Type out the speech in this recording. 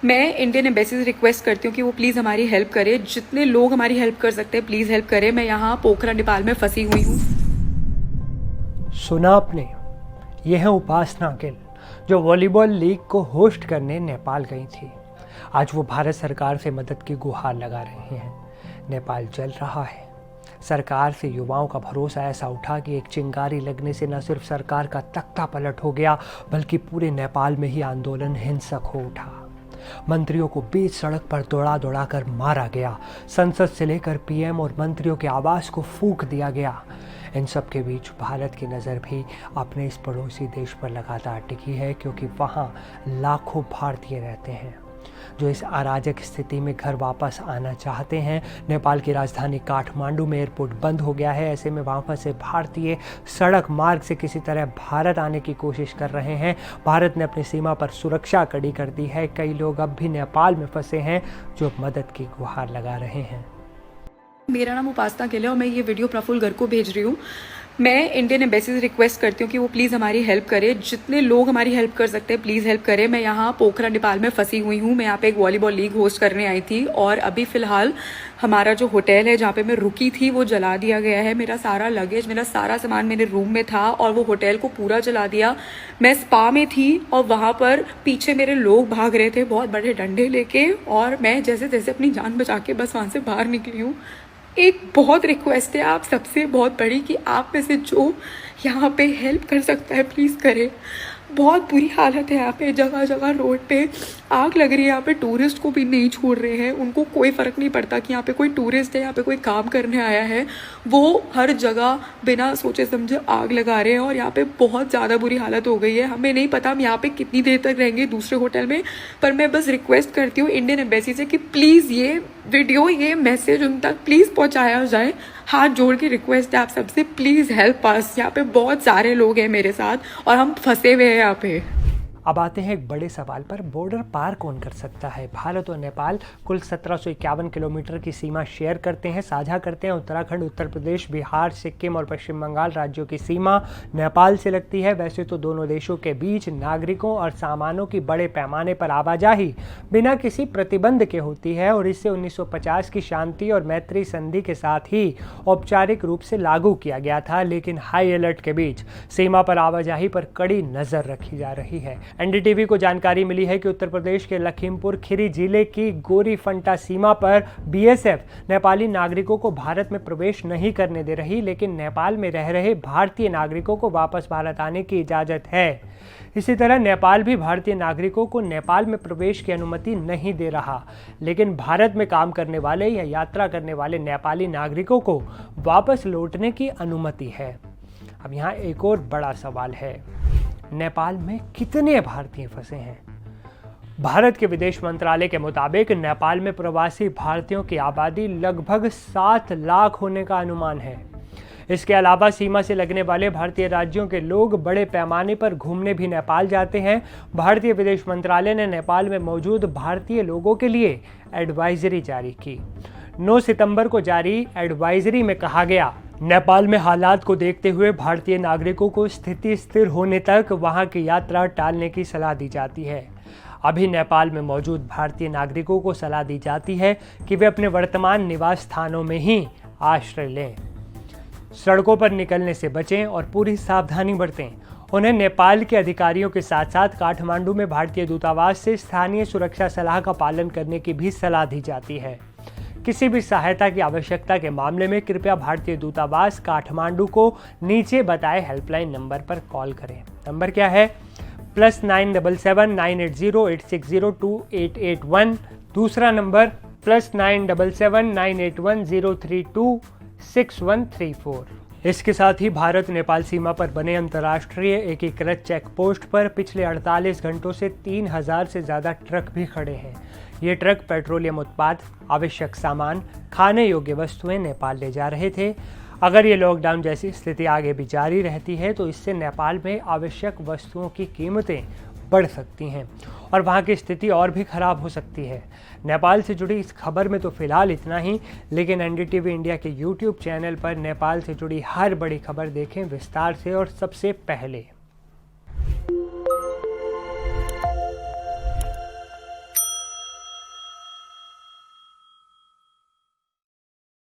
मैं Indian embassy से request करती हूँ कि वो प्लीज़ हमारी हेल्प करे। जितने लोग हमारी हेल्प कर सकते हैं प्लीज़ हेल्प करें। मैं यहाँ पोखरा नेपाल में फंसी हुई हूँ। सुना आपने, यह है उपासना गिल जो वॉलीबॉल लीग को होस्ट करने नेपाल गई थी। आज वो भारत सरकार से मदद की गुहार लगा रही हैं। नेपाल जल रहा है। सरकार से युवाओं का भरोसा ऐसा उठा कि एक चिंगारी लगने से न सिर्फ सरकार का तख्ता पलट हो गया बल्कि पूरे नेपाल में ही आंदोलन हिंसक हो उठा। मंत्रियों को बीच सड़क पर दौड़ा दौड़ा कर मारा गया। संसद से लेकर पीएम और मंत्रियों के आवास को फूंक दिया गया। इन सब के बीच भारत की नज़र भी अपने इस पड़ोसी देश पर लगातार टिकी है, क्योंकि वहाँ लाखों भारतीय रहते हैं जो इस अराजक स्थिति में घर वापस आना चाहते हैं। नेपाल की राजधानी काठमांडू में एयरपोर्ट बंद हो गया है। ऐसे में वहाँ फंसे भारतीय सड़क मार्ग से किसी तरह भारत आने की कोशिश कर रहे हैं। भारत ने अपनी सीमा पर सुरक्षा कड़ी कर दी है। कई लोग अब भी नेपाल में फंसे हैं जो मदद की गुहार लगा रहे हैं। मेरा नाम उपासना गिल है और मैं ये वीडियो प्रफुल्ल गर्ग को भेज रही हूँ। मैं इंडियन एम्बेसी से रिक्वेस्ट करती हूँ कि वो प्लीज़ हमारी हेल्प करे। जितने लोग हमारी हेल्प कर सकते हैं प्लीज़ हेल्प करें। मैं यहाँ पोखरा नेपाल में फंसी हुई हूँ। मैं यहाँ पे एक वॉलीबॉल लीग होस्ट करने आई थी और अभी फ़िलहाल हमारा जो होटल है जहाँ पे मैं रुकी थी वो जला दिया गया है। मेरा सारा लगेज, मेरा सारा सामान मेरे रूम में था और वो होटल को पूरा जला दिया। मैं स्पा में थी और वहाँ पर पीछे मेरे लोग भाग रहे थे बहुत बड़े डंडे लेके, और मैं जैसे तैसे अपनी जान बचा के बस वहाँ से बाहर निकली हूँ। एक बहुत रिक्वेस्ट है आप सबसे बहुत बड़ी कि आप में से जो यहाँ पे हेल्प कर सकता है प्लीज़ करें। बहुत बुरी हालत है यहाँ पे, जगह जगह रोड पे आग लग रही है। यहाँ पे टूरिस्ट को भी नहीं छोड़ रहे हैं। उनको कोई फ़र्क नहीं पड़ता कि यहाँ पे कोई टूरिस्ट है, यहाँ पे कोई काम करने आया है। वो हर जगह बिना सोचे समझे आग लगा रहे हैं और यहाँ पे बहुत ज़्यादा बुरी हालत हो गई है। हमें नहीं पता हम यहाँ पे कितनी देर तक रहेंगे दूसरे होटल में, पर मैं बस रिक्वेस्ट करती हूँ इंडियन एम्बेसी से कि प्लीज़ ये वीडियो, ये मैसेज उन तक प्लीज़ पहुँचाया जाए। हाथ जोड़ के रिक्वेस्ट है आप सबसे, प्लीज़ हेल्प अस। यहाँ पे बहुत सारे लोग हैं मेरे साथ और हम फंसे हुए हैं यहाँ पे। अब आते हैं एक बड़े सवाल पर, बॉर्डर पार कौन कर सकता है? भारत और नेपाल कुल 1751 किलोमीटर की सीमा शेयर करते हैं, साझा करते हैं। उत्तराखंड, उत्तर प्रदेश, बिहार, सिक्किम और पश्चिम बंगाल राज्यों की सीमा नेपाल से लगती है। वैसे तो दोनों देशों के बीच नागरिकों और सामानों की बड़े पैमाने पर आवाजाही बिना किसी प्रतिबंध के होती है और इसे 1950 की शांति और मैत्री संधि के साथ ही औपचारिक रूप से लागू किया गया था। लेकिन हाई अलर्ट के बीच सीमा पर आवाजाही पर कड़ी नज़र रखी जा रही है। एनडीटीवी को जानकारी मिली है कि उत्तर प्रदेश के लखीमपुर खीरी जिले की गोरीफंटा सीमा पर बीएसएफ नेपाली नागरिकों को भारत में प्रवेश नहीं करने दे रही, लेकिन नेपाल में रह रहे भारतीय नागरिकों को वापस भारत आने की इजाज़त है। इसी तरह नेपाल भी भारतीय नागरिकों को नेपाल में प्रवेश की अनुमति नहीं दे रहा, लेकिन भारत में काम करने वाले या यात्रा करने वाले नेपाली नागरिकों को वापस लौटने की अनुमति है। अब यहाँ एक और बड़ा सवाल है, नेपाल में कितने भारतीय फंसे हैं? भारत के विदेश मंत्रालय के मुताबिक नेपाल में प्रवासी भारतीयों की आबादी लगभग 7 लाख होने का अनुमान है। इसके अलावा सीमा से लगने वाले भारतीय राज्यों के लोग बड़े पैमाने पर घूमने भी नेपाल जाते हैं। भारतीय विदेश मंत्रालय ने नेपाल में मौजूद भारतीय लोगों के लिए एडवाइजरी जारी की। 9 सितंबर को जारी एडवाइजरी में कहा गया, नेपाल में हालात को देखते हुए भारतीय नागरिकों को स्थिति स्थिर होने तक वहां की यात्रा टालने की सलाह दी जाती है। अभी नेपाल में मौजूद भारतीय नागरिकों को सलाह दी जाती है कि वे अपने वर्तमान निवास स्थानों में ही आश्रय लें, सड़कों पर निकलने से बचें और पूरी सावधानी बरतें। उन्हें नेपाल के अधिकारियों के साथ साथ काठमांडू में भारतीय दूतावास से स्थानीय सुरक्षा सलाह का पालन करने की भी सलाह दी जाती है। किसी भी सहायता की आवश्यकता के मामले में कृपया भारतीय दूतावास काठमांडू को नीचे बताए हेल्पलाइन नंबर पर कॉल करें। नंबर क्या है? +977 980 860 2881। दूसरा नंबर +977 981 032 6134। इसके साथ ही भारत नेपाल सीमा पर बने अंतर्राष्ट्रीय एकीकृत चेक पोस्ट पर पिछले 48 घंटों से 3000 से ज़्यादा ट्रक भी खड़े हैं। ये ट्रक पेट्रोलियम उत्पाद, आवश्यक सामान, खाने योग्य वस्तुएं नेपाल ले जा रहे थे। अगर ये लॉकडाउन जैसी स्थिति आगे भी जारी रहती है तो इससे नेपाल में आवश्यक वस्तुओं की कीमतें बढ़ सकती हैं और वहाँ की स्थिति और भी खराब हो सकती है। नेपाल से जुड़ी इस खबर में तो फिलहाल इतना ही, लेकिन एनडीटीवी इंडिया के यूट्यूब चैनल पर नेपाल से जुड़ी हर बड़ी खबर देखें विस्तार से और सबसे पहले।